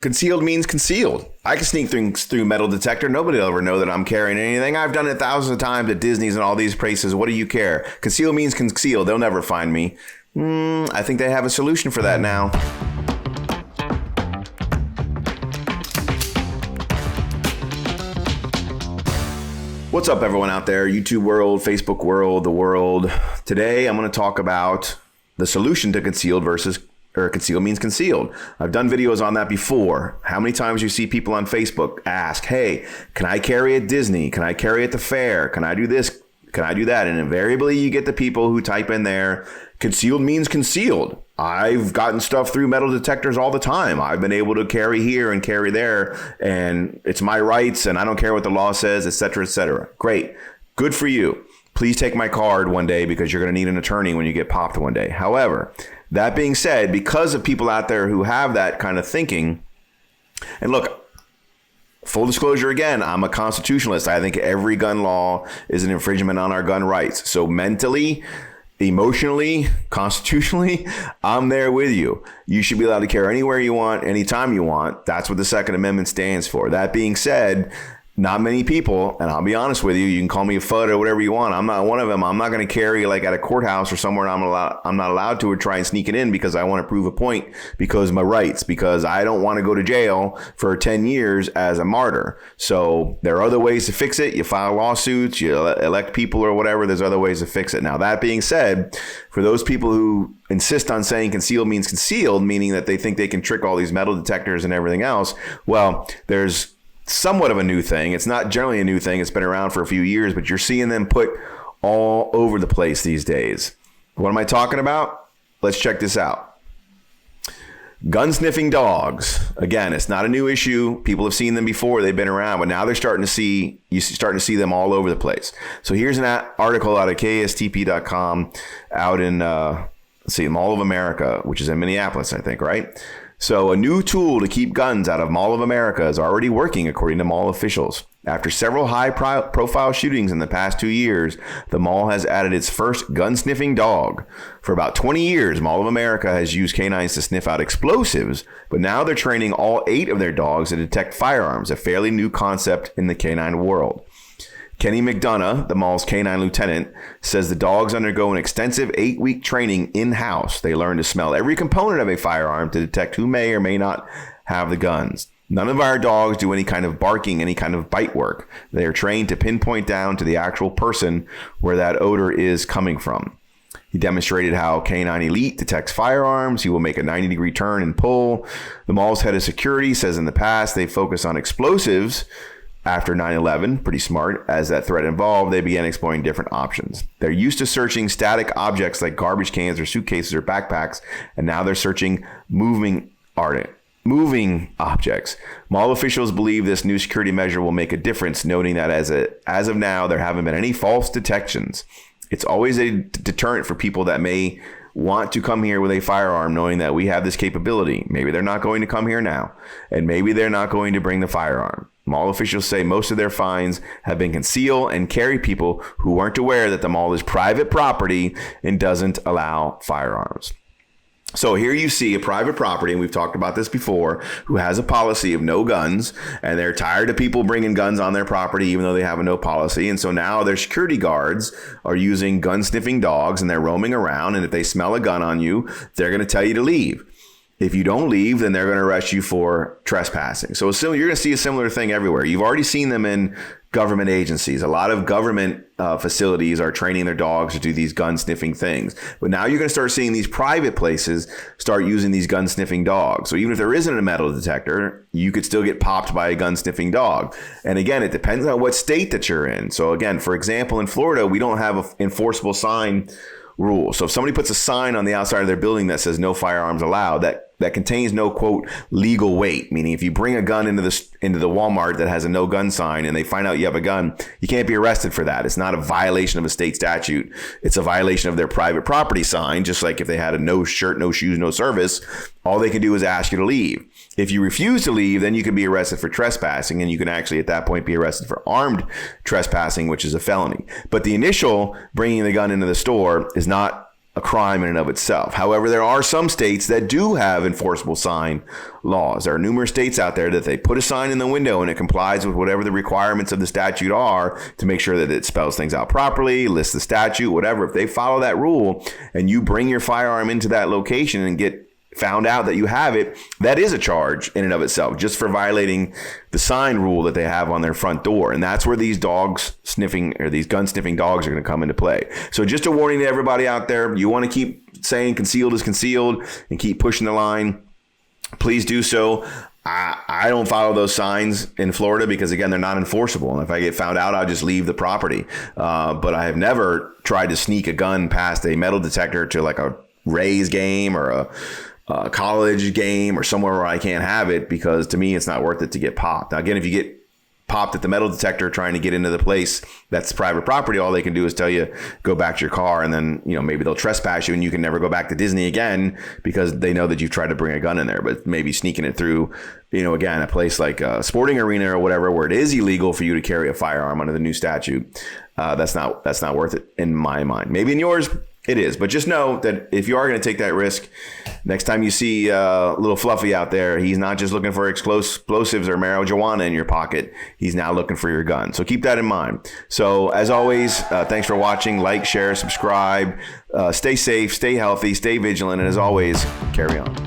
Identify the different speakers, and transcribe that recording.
Speaker 1: Concealed means concealed. I can sneak things through metal detector. Nobody will ever know that I'm carrying anything. I've done it thousands of times at Disney's and all these places. What do you care? Concealed means concealed. They'll never find me. I think they have a solution for that now. What's up, everyone out there? YouTube world, Facebook world, the world. Today, I'm going to talk about the solution to concealed versus concealed means concealed. I've done videos on that before. How many times you see people on Facebook ask, hey, can I carry at Disney? Can I carry at the fair? Can I do this? Can I do that? And invariably you get the people who type in there, concealed means concealed. I've gotten stuff through metal detectors all the time. I've been able to carry here and carry there, and it's my rights, and I don't care what the law says, et cetera, et cetera. Great. Good for you. Please take my card one day because you're going to need an attorney when you get popped one day. However, that being said, because of people out there who have that kind of thinking, and look, full disclosure again, I'm a constitutionalist. I think every gun law is an infringement on our gun rights. So mentally, emotionally, constitutionally, I'm there with you. You should be allowed to carry anywhere you want, anytime you want. That's what the Second Amendment stands for. That being said, not many people, and I'll be honest with you, you can call me a FUD or whatever you want. I'm not one of them. I'm not going to carry like at a courthouse or somewhere I'm not allowed to, or try and sneak it in because I want to prove a point because of my rights, because I don't want to go to jail for 10 years as a martyr. So there are other ways to fix it. You file lawsuits, you elect people or whatever. There's other ways to fix it. Now, that being said, for those people who insist on saying concealed means concealed, meaning that they think they can trick all these metal detectors and everything else, well, there's somewhat of a new thing. It's not generally a new thing. It's been around for a few years, but you're seeing them put all over the place these days. What am I talking about? Let's check this out. Gun-sniffing dogs. Again, it's not a new issue. People have seen them before. They've been around, but now you're starting to see them all over the place. So here's an article out of KSTP.com out in, Mall of America, which is in Minneapolis, I think, right? So a new tool to keep guns out of Mall of America is already working, according to mall officials. After several high-profile shootings in the past 2 years, the mall has added its first gun-sniffing dog. For about 20 years, Mall of America has used canines to sniff out explosives, but now they're training all 8 of their dogs to detect firearms, a fairly new concept in the canine world. Kenny McDonough, the mall's canine lieutenant, says the dogs undergo an extensive 8-week training in-house. They learn to smell every component of a firearm to detect who may or may not have the guns. None of our dogs do any kind of barking, any kind of bite work. They are trained to pinpoint down to the actual person where that odor is coming from. He demonstrated how Canine Elite detects firearms. He will make a 90-degree turn and pull. The mall's head of security says in the past they focus on explosives. After 9/11, pretty smart, as that threat evolved, they began exploring different options. They're used to searching static objects like garbage cans or suitcases or backpacks, and now they're searching moving objects. Mall officials believe this new security measure will make a difference, noting that as of now, there haven't been any false detections. It's always a deterrent for people that may want to come here with a firearm, knowing that we have this capability. Maybe they're not going to come here now, and maybe they're not going to bring the firearm. Mall officials say most of their fines have been conceal and carry people who weren't aware that the mall is private property and doesn't allow firearms. So here you see a private property, and we've talked about this before, who has a policy of no guns, and they're tired of people bringing guns on their property even though they have a no policy. And so now their security guards are using gun-sniffing dogs, and they're roaming around, and if they smell a gun on you, they're going to tell you to leave. If you don't leave, then they're going to arrest you for trespassing. So you're going to see a similar thing everywhere. You've already seen them in government agencies. A lot of government facilities are training their dogs to do these gun sniffing things. But now you're going to start seeing these private places start using these gun sniffing dogs. So even if there isn't a metal detector, you could still get popped by a gun sniffing dog. And again, it depends on what state that you're in. So again, for example, in Florida, we don't have an enforceable sign rule. So if somebody puts a sign on the outside of their building that says no firearms allowed, that contains no, quote, legal weight, meaning if you bring a gun into the Walmart that has a no gun sign and they find out you have a gun, you can't be arrested for that. It's not a violation of a state statute. It's a violation of their private property sign, just like if they had a no shirt, no shoes, no service, all they can do is ask you to leave. If you refuse to leave, then you can be arrested for trespassing, and you can actually at that point be arrested for armed trespassing, which is a felony. But the initial bringing the gun into the store is not a crime in and of itself. However, there are some states that do have enforceable sign laws. There are numerous states out there that they put a sign in the window and it complies with whatever the requirements of the statute are to make sure that it spells things out properly, lists the statute, whatever. If they follow that rule and you bring your firearm into that location and get found out that you have it, that is a charge in and of itself, just for violating the sign rule that they have on their front door. And that's where these dogs sniffing, or these gun sniffing dogs, are going to come into play. So just a warning to everybody out there, you want to keep saying concealed is concealed and keep pushing the line, please do so. I don't follow those signs in Florida because, again, they're not enforceable. And if I get found out, I'll just leave the property. But I have never tried to sneak a gun past a metal detector to like a Rays game or a college game or somewhere where I can't have it, because to me, it's not worth it to get popped. Now, again, if you get popped at the metal detector trying to get into the place that's private property, all they can do is tell you, go back to your car, and then, maybe they'll trespass you and you can never go back to Disney again because they know that you've tried to bring a gun in there. But maybe sneaking it through, again, a place like a sporting arena or whatever, where it is illegal for you to carry a firearm under the new statute, that's not worth it in my mind. Maybe in yours, it is. But just know that if you are going to take that risk, next time you see little Fluffy out there, he's not just looking for explosives or marijuana in your pocket. He's now looking for your gun. So keep that in mind. So as always, thanks for watching. Like, share, subscribe. Stay safe, stay healthy, stay vigilant. And as always, carry on.